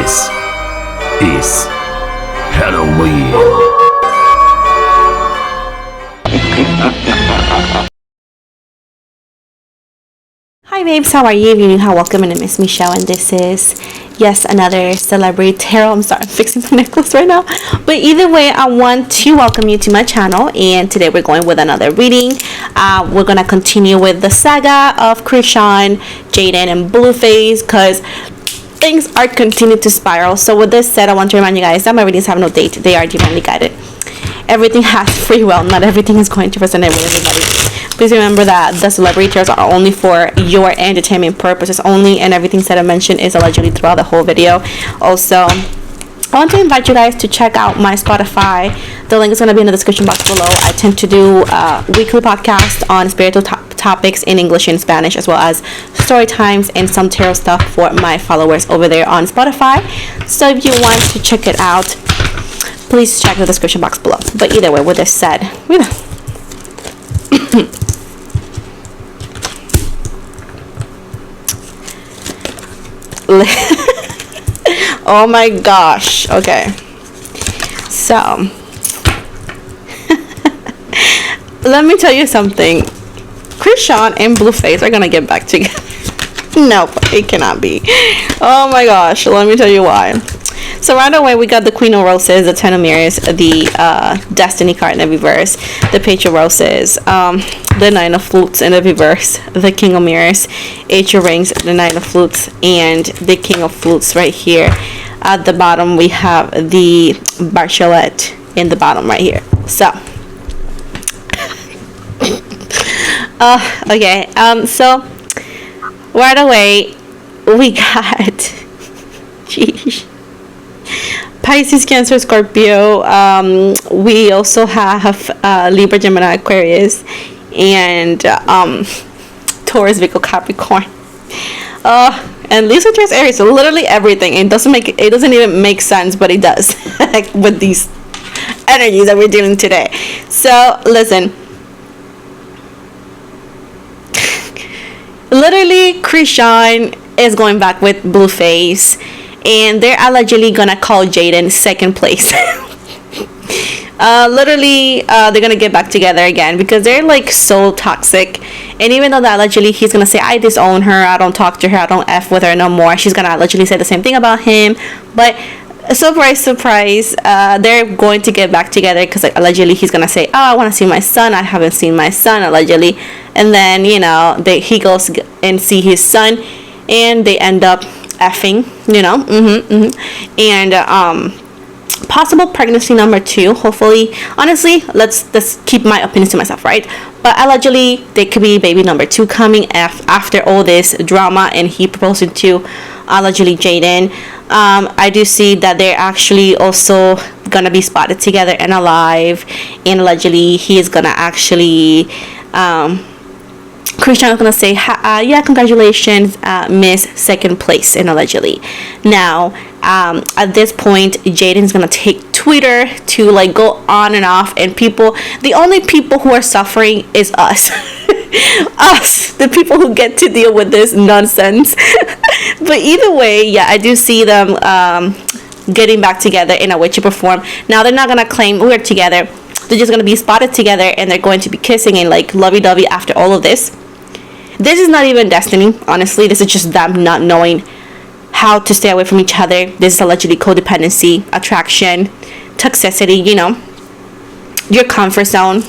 This is Halloween. Hi babes, how are you? If you're new, how welcome. My name is Michelle and this is, yes, another celebrity tarot. I'm sorry, I'm fixing my necklace right now. But either way, I want to welcome you to my channel, and today we're going with another reading. We're going to continue with the saga of Chrisean, Jayden, and Blueface because things are continuing to spiral. So with this said, I want to remind you guys that my readings have no date. They are divinely guided. Everything has free will. Not everything is going to resonate with everybody. Please remember that the celebrity taros are only for your entertainment purposes only, and everything said and mentioned is allegedly throughout the whole video. Also, I want to invite you guys to check out my Spotify. The link is going to be in the description box below. I tend to do weekly podcasts on spiritual topics in English and Spanish, as well as story times and some tarot stuff for my followers over there on Spotify. So if you want to check it out, please check the description box below. But either way, with this said, oh my gosh. Okay, so let me tell you something. Chrisean and Blueface are gonna get back together. Nope, it cannot be. Oh my gosh, let me tell you why. So right away we got the Queen of Roses, the Ten of Mirrors, the Destiny card in the reverse, the Page of Roses, the Nine of Flutes in the reverse, the King of Mirrors, Eight of Rings, the Nine of Flutes, and the King of Flutes right here. At the bottom we have the Bachelet in the bottom right here. So okay, so right away we got geez, Pisces, Cancer, Scorpio. We also have Libra, Gemini, Aquarius, and Taurus, Virgo, Capricorn. And Lisa, Taurus, Aries. So literally everything. It doesn't even make sense, but it does with these energies that we're dealing today. So listen. Literally, Chrisean is going back with Blueface, and they're allegedly gonna call Jayden second place. Literally, they're gonna get back together again because they're like so toxic. And even though that allegedly he's gonna say, I disown her, I don't talk to her, I don't F with her no more, she's gonna allegedly say the same thing about him. But surprise, surprise, they're going to get back together because like, allegedly he's gonna say, oh, I want to see my son, I haven't seen my son, allegedly. And then, you know, he goes and see his son, and they end up effing, you know. And possible pregnancy number 2, hopefully. Honestly, let's keep my opinions to myself, right? But allegedly there could be baby number 2 coming after all this drama and he proposing to allegedly Jayden. I do see that they're actually also gonna be spotted together and alive, and allegedly he is gonna actually Chrisean is gonna say, yeah, congratulations, Miss Second Place, and allegedly. Now, at this point, Jayden is gonna take Twitter to like go on and off, and the only people who are suffering is us. Us, the people who get to deal with this nonsense. But either way, yeah, I do see them getting back together in a way, shape, or form. Now, they're not gonna claim we're together. They're just gonna be spotted together, and they're going to be kissing and like lovey-dovey after all of this. This is not even destiny, honestly. This is just them not knowing how to stay away from each other. This is allegedly codependency, attraction, toxicity, you know, your comfort zone,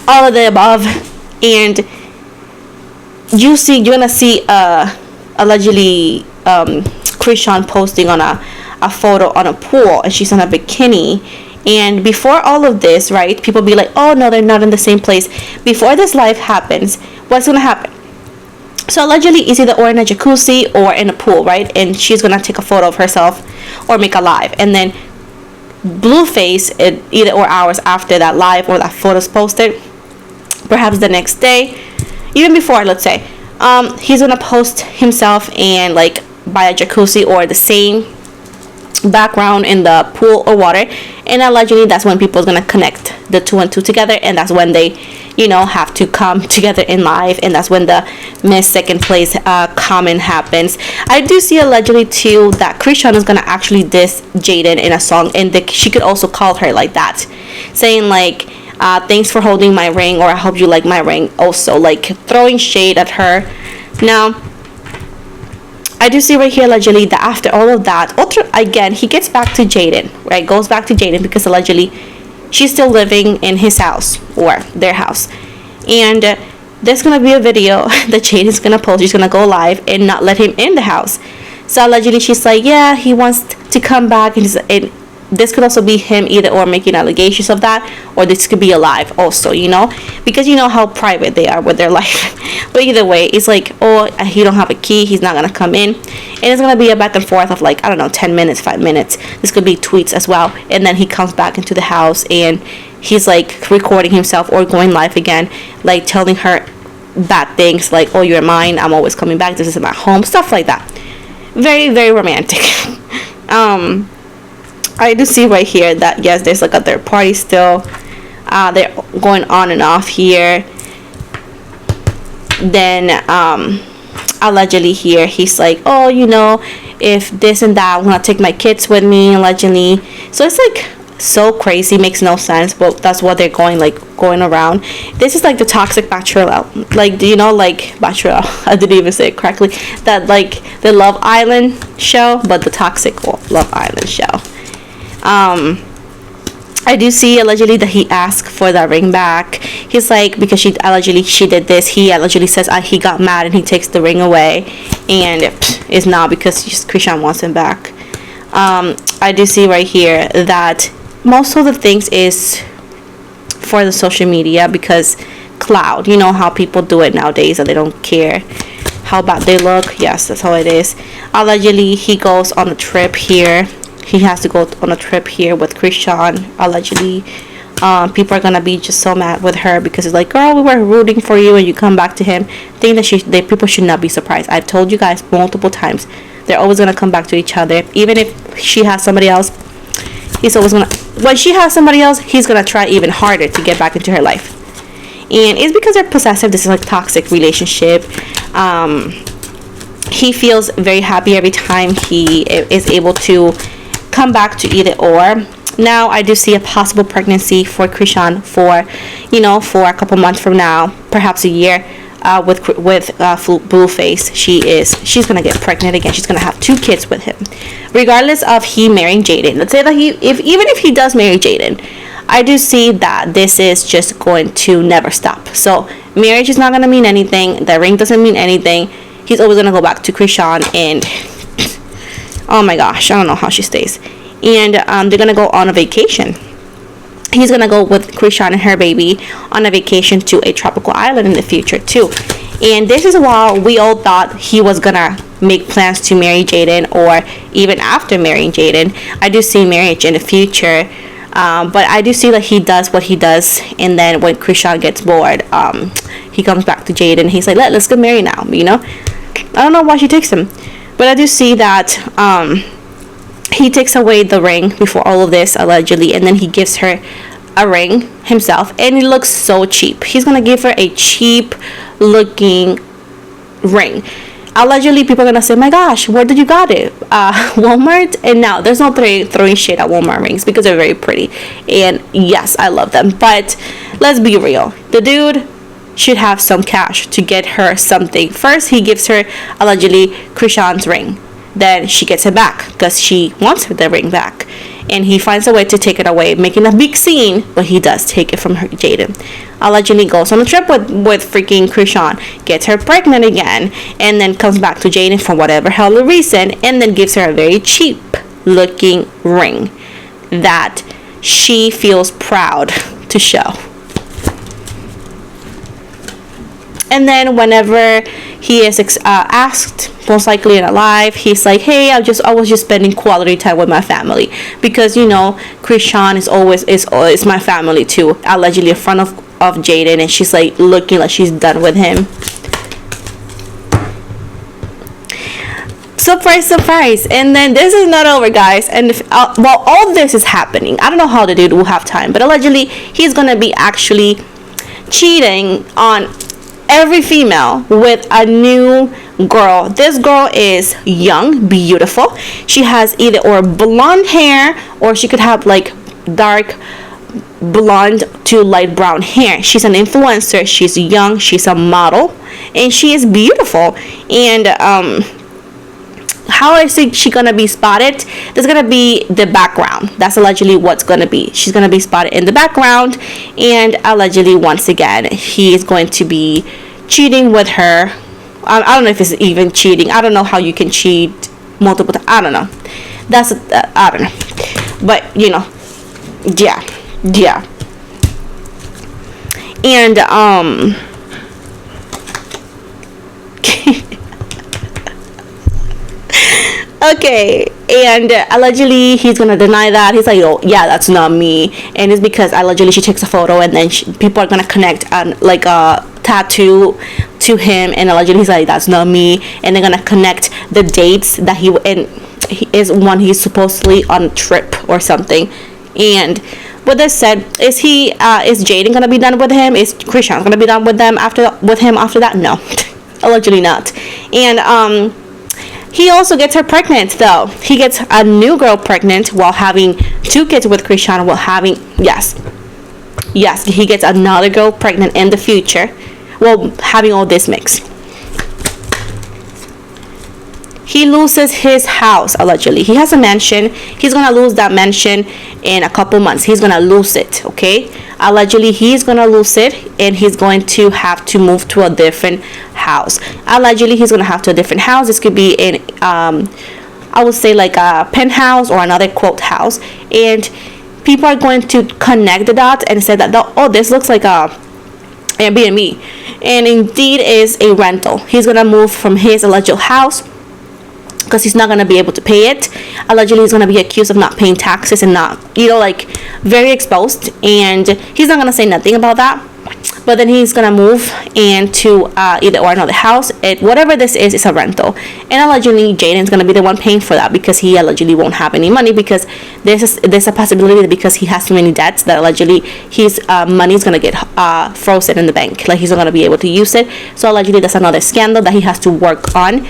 all of the above. And you're gonna see allegedly Chrisean posting on a photo on a pool, and she's in a bikini. And before all of this, right, people be like, oh no, they're not in the same place. Before this life happens, what's gonna happen? So allegedly it's either or in a jacuzzi or in a pool, right? And she's gonna take a photo of herself or make a live, and then Blueface, either or hours after that live or that photo's posted, perhaps the next day, even before, let's say, he's gonna post himself and like by a jacuzzi or the same background in the pool or water, and allegedly that's when people are gonna connect the 2 and 2 together, and that's when they have to come together in life, and that's when the Miss Second Place comment happens. I do see allegedly too that Chrisean is gonna actually diss Jayden in a song, and she could also call her like that, saying like, thanks for holding my ring, or I hope you like my ring, also like throwing shade at her. Now I do see right here allegedly that after all of that, again, he gets back to Jayden, right? Goes back to Jayden because allegedly she's still living in his house, or their house. And there's going to be a video that Jayden's going to post. She's going to go live and not let him in the house. So allegedly she's like, yeah, he wants to come back. And this could also be him either or making allegations of that, or this could be a live also, because you know how private they are with their life. But either way, it's like, oh, he don't have a key, he's not gonna come in, and it's gonna be a back and forth of like, I don't know, 10 minutes, 5 minutes. This could be tweets as well, and then he comes back into the house and he's like recording himself or going live again, like telling her bad things like, oh, you're mine, I'm always coming back, this is my home, stuff like that. Very, very romantic. I do see right here that yes, there's like a third party still. They're going on and off here. Then allegedly here he's like, oh, if this and that, I'm gonna take my kids with me, allegedly. So it's like so crazy, makes no sense, but that's what they're going around. This is like the toxic bachelor, like, do you know, like bachelor, I didn't even say it correctly, that like the Love Island show, but the toxic Love Island show. I do see allegedly that he asked for that ring back. He's like, because she did this, he allegedly says he got mad and he takes the ring away, and it's not because Chrisean wants him back. I do see right here that most of the things is for the social media, because cloud, you know how people do it nowadays, that they don't care how bad they look. Yes, that's how it is. Allegedly he goes on a trip here. He has to go on a trip here with Chrisean, allegedly. People are gonna be just so mad with her because it's like, girl, we were rooting for you and you come back to him. Think that people should not be surprised. I've told you guys multiple times, they're always gonna come back to each other. Even if she has somebody else, when she has somebody else, he's gonna try even harder to get back into her life. And it's because they're possessive. This is like toxic relationship. He feels very happy every time he is able to come back to either or. Now I do see a possible pregnancy for Chrisean for a couple months from now, perhaps a year, with Blueface. She's gonna get pregnant again. She's gonna have 2 kids with him, regardless of he marrying Jayden. Let's say that even if he does marry Jayden, I do see that this is just going to never stop. So marriage is not gonna mean anything. The ring doesn't mean anything. He's always gonna go back to Chrisean, and oh my gosh, I don't know how she stays. And they're gonna go on a vacation. He's gonna go with Chrisean and her baby on a vacation to a tropical island in the future too. And this is why we all thought he was gonna make plans to marry Jayden, or even after marrying Jayden. I do see marriage in the future, but I do see that he does what he does, and then when Chrisean gets bored, he comes back to Jayden. He's like, let's get married now. I don't know why she takes him. But I do see that he takes away the ring before all of this, allegedly, and then he gives her a ring himself, and it looks so cheap. He's gonna give her a cheap looking ring. Allegedly, people are gonna say, my gosh, where did you got it? Walmart? And now there's no throwing shade at Walmart rings, because they're very pretty, and yes, I love them. But let's be real, the dude should have some cash to get her something. First, he gives her allegedly Chrisean's ring, then she gets it back because she wants the ring back, and he finds a way to take it away, making a big scene, but he does take it from her. Jayden allegedly goes on a trip with freaking Chrisean, gets her pregnant again, and then comes back to Jayden for whatever hell the reason, and then gives her a very cheap looking ring that she feels proud to show. And then whenever he is asked, most likely in a live, he's like, hey, I was just spending quality time with my family, because Chrisean is my family too, allegedly in front of Jayden, and she's like looking like she's done with him. Surprise. And then this is not over, guys, and while all this is happening, I don't know how the dude will have time, but allegedly he's gonna be actually cheating on every female with a new girl. This girl is young, beautiful. She has either or blonde hair, or she could have like dark blonde to light brown hair. She's an influencer. She's young. She's a model, and she is beautiful. And how is she gonna be spotted? There's gonna be the background. That's allegedly what's gonna be. She's gonna be spotted in the background, and allegedly, once again, he is going to be cheating with her. I don't know if it's even cheating. I don't know how you can cheat multiple times. I don't know. I don't know. But you know, yeah. And okay, and allegedly he's gonna deny that. He's like, oh yeah, that's not me, and it's because allegedly she takes a photo, and then people are gonna connect like a tattoo to him, and allegedly he's like, that's not me, and they're gonna connect the dates that he is when he's supposedly on a trip or something. And with this said, is Jayden gonna be done with him? Is Chrisean gonna be done with him after that? No, allegedly not. And he also gets her pregnant, though. He gets a new girl pregnant while having 2 kids with Chrisean, while having, yes, he gets another girl pregnant in the future while having all this mix. He loses his house, allegedly. He has a mansion. He's going to lose that mansion in a couple months. He's going to lose it, okay? Allegedly, he's going to lose it, and he's going to have to move to a different house. Allegedly, he's going to have to a different house. This could be in, I would say, like a penthouse or another, quote, house. And people are going to connect the dots and say that, oh, this looks like a Airbnb. And indeed is a rental. He's going to move from his alleged house because he's not going to be able to pay it. Allegedly, he's going to be accused of not paying taxes and not, like, very exposed. And he's not going to say nothing about that. But then he's going to move into either or another house. Whatever this is a rental. And allegedly, Jayden's going to be the one paying for that because he allegedly won't have any money, because there's a possibility that because he has too many debts that allegedly his money is going to get frozen in the bank. Like, he's not going to be able to use it. So allegedly, that's another scandal that he has to work on.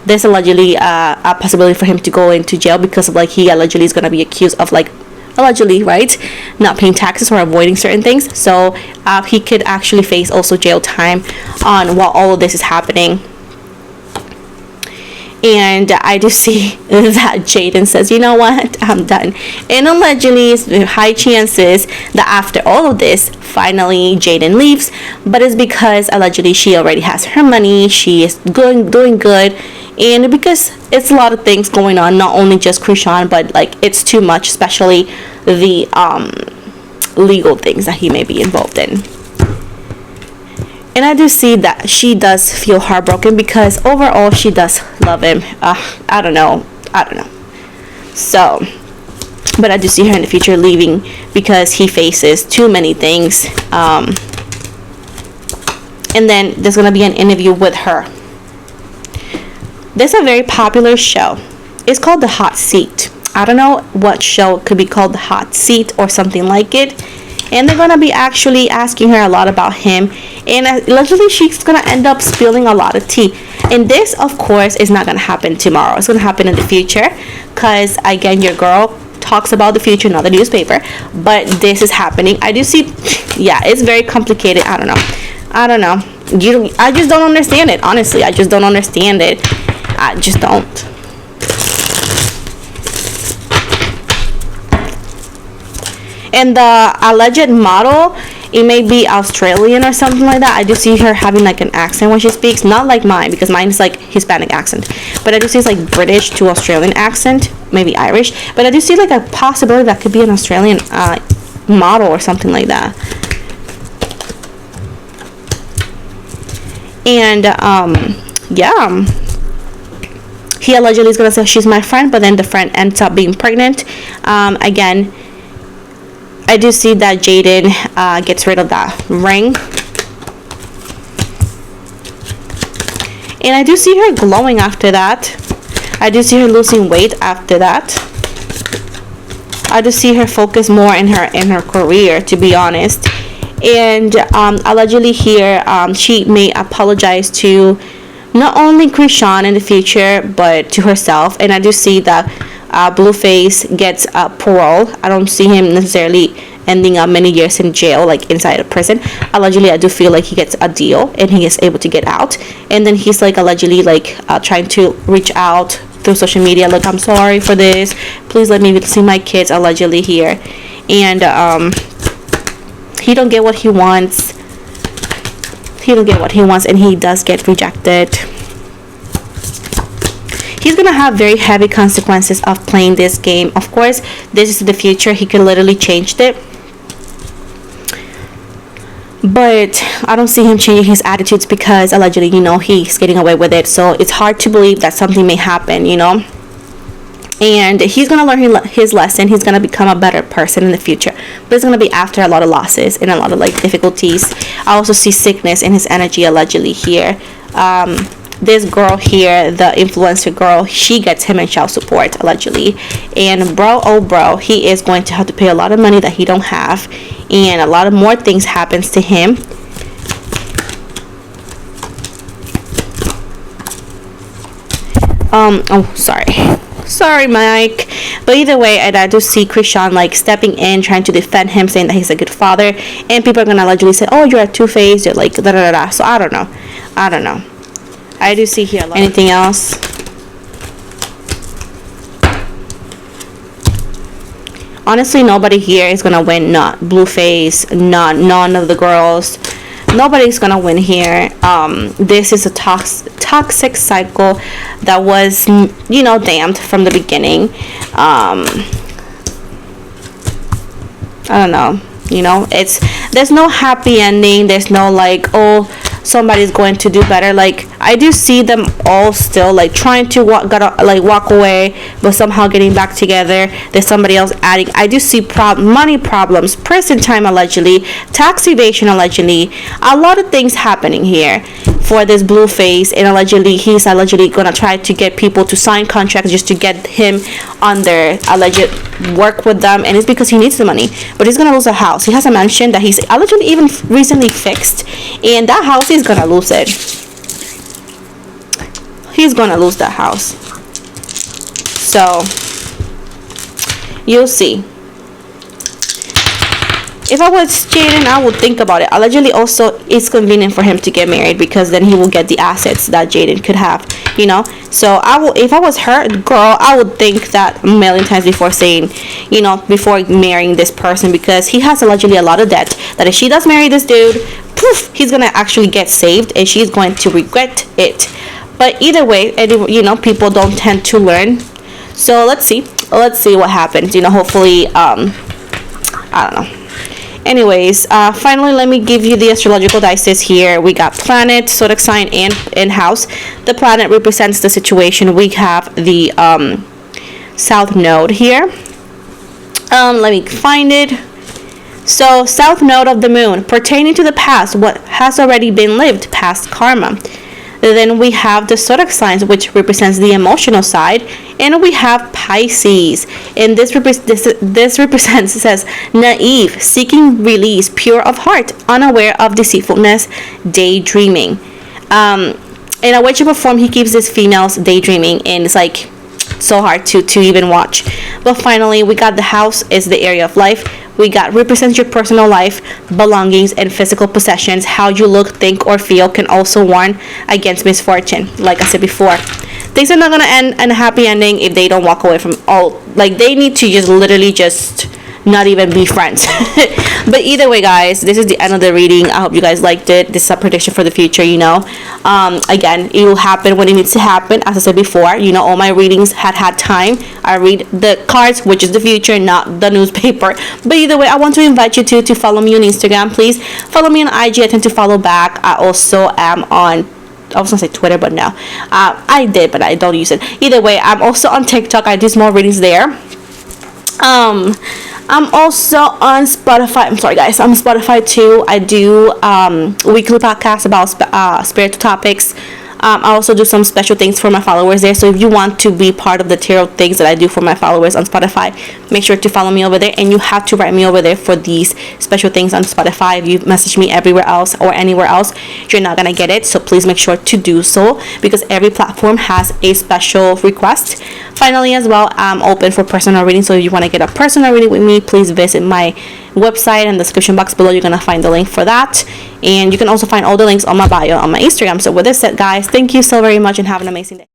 There's allegedly a possibility for him to go into jail because of, like, he allegedly is going to be accused of, like, allegedly, right, not paying taxes or avoiding certain things. So he could actually face also jail time on while all of this is happening. And I do see that Jayden says, you know what, I'm done. And allegedly, it's high chances that after all of this, finally Jayden leaves. But it's because allegedly she already has her money. She is doing good. And because it's a lot of things going on, not only just Chrisean, but like it's too much, especially the legal things that he may be involved in. And I do see that she does feel heartbroken because overall she does love him. I don't know. So, but I do see her in the future leaving because he faces too many things. And then there's going to be an interview with her. There's a very popular show. It's called The Hot Seat. I don't know what show could be called The Hot Seat or something like it. And they're going to be actually asking her a lot about him. And allegedly, she's going to end up spilling a lot of tea. And this, of course, is not going to happen tomorrow. It's going to happen in the future. Because, again, your girl talks about the future, not the newspaper. But this is happening. I do see, yeah, it's very complicated. I don't know. I just don't understand it. Honestly, I just don't understand it. I just don't. And the alleged model, it may be Australian or something like that. I do see her having like an accent when she speaks, not like mine, because mine is like Hispanic accent, but I do see it's like British to Australian accent, maybe Irish, but I do see like a possibility that could be an Australian model or something like that. And yeah, he allegedly is gonna say she's my friend, but then the friend ends up being pregnant. Again, I do see that Jayden gets rid of that ring. And I do see her glowing after that. I do see her losing weight after that. I just see her focus more in her career, to be honest. And allegedly here, she may apologize to not only Chrisean in the future, but to herself. And I do see that Blueface gets parole. I don't see him necessarily ending up many years in jail, like inside a prison. Allegedly, I do feel like he gets a deal and he is able to get out. And then he's like allegedly like trying to reach out through social media. Look, I'm sorry for this. Please let me see my kids. Allegedly here, and he don't get what he wants. He don't get what he wants, and he does get rejected. He's gonna have very heavy consequences of playing this game. Of course, this is the future. He could literally change it. But I don't see him changing his attitudes because allegedly, he's getting away with it. So it's hard to believe that something may happen, And he's going to learn his lesson. He's going to become a better person in the future. But it's going to be after a lot of losses and a lot of difficulties. I also see sickness in his energy allegedly here. This girl here, the influencer girl, she gets him in child support allegedly. And bro, he is going to have to pay a lot of money that he don't have. And a lot of more things happens to him. Sorry, Mike. But either way, I do see Chrisean stepping in, trying to defend him, saying that he's a good father. And people are gonna allegedly say, "Oh, you're a two-faced." You're da da da da. So I don't know. I do see here. Anything else? Honestly, nobody here is gonna win. Not Blueface. None of the girls. Nobody's gonna win here. This is a toxic cycle that was, damned from the beginning. I don't know. There's no happy ending. There's no somebody's going to do better. I do see them all still trying to walk away, but somehow getting back together. There's somebody else adding. I do see money problems, prison time allegedly, tax evasion allegedly, a lot of things happening here for this Blueface. And he's allegedly gonna try to get people to sign contracts just to get him on their alleged work with them, and it's because he needs the money. But he's gonna lose a house. He has a mansion that he's allegedly even recently fixed, and that house he's gonna lose it. He's gonna lose that house. So you'll see. If I was Jayden, I would think about it. Allegedly, also, it's convenient for him to get married because then he will get the assets that Jayden could have, So if I was her girl, I would think that a million times before saying, before marrying this person, because he has allegedly a lot of debt. That if she does marry this dude, poof, he's gonna actually get saved, and she's going to regret it. But either way, people don't tend to learn. So let's see what happens. Hopefully, I don't know. Anyways, finally, let me give you the astrological dices here. We got planet, zodiac sign, and house. The planet represents the situation. We have the south node here. Let me find it. So, south node of the moon, pertaining to the past, what has already been lived, past karma. Then we have the zodiac signs, which represents the emotional side, and we have Pisces, and this represents, it says, naive, seeking release, pure of heart, unaware of deceitfulness, daydreaming. In a whichever form he keeps his females daydreaming, and it's so hard to even watch. But finally, we got the house is the area of life. We got represents your personal life, belongings, and physical possessions. How you look, think, or feel can also warn against misfortune. Like I said before, things are not gonna end in a happy ending if they don't walk away from all. They need to just literally just not even be friends. But either way, guys, this is the end of the reading. I hope you guys liked it. This is a prediction for the future, again, it will happen when it needs to happen. As I said before, all my readings had time. I read the cards, which is the future, not the newspaper. But either way, I want to invite you to follow me on Instagram. Please follow me on IG. I tend to follow back. I also am on, I was gonna say Twitter, but no, I did, but I don't use it. Either way, I'm also on TikTok. I do small readings there. I'm also on Spotify. I'm sorry, guys. I'm on Spotify too. I do weekly podcasts about spiritual topics. I also do some special things for my followers there. So if you want to be part of the tarot things that I do for my followers on Spotify, make sure to follow me over there, and you have to write me over there for these special things on Spotify. If you message me everywhere else or anywhere else, you're not gonna get it. So please make sure to do so, because every platform has a special request. Finally, as well, I'm open for personal reading. So if you want to get a personal reading with me, please visit my website in the description box below. You're gonna find the link for that, and you can also find all the links on my bio on my Instagram. So with this said, guys, thank you so very much and have an amazing day.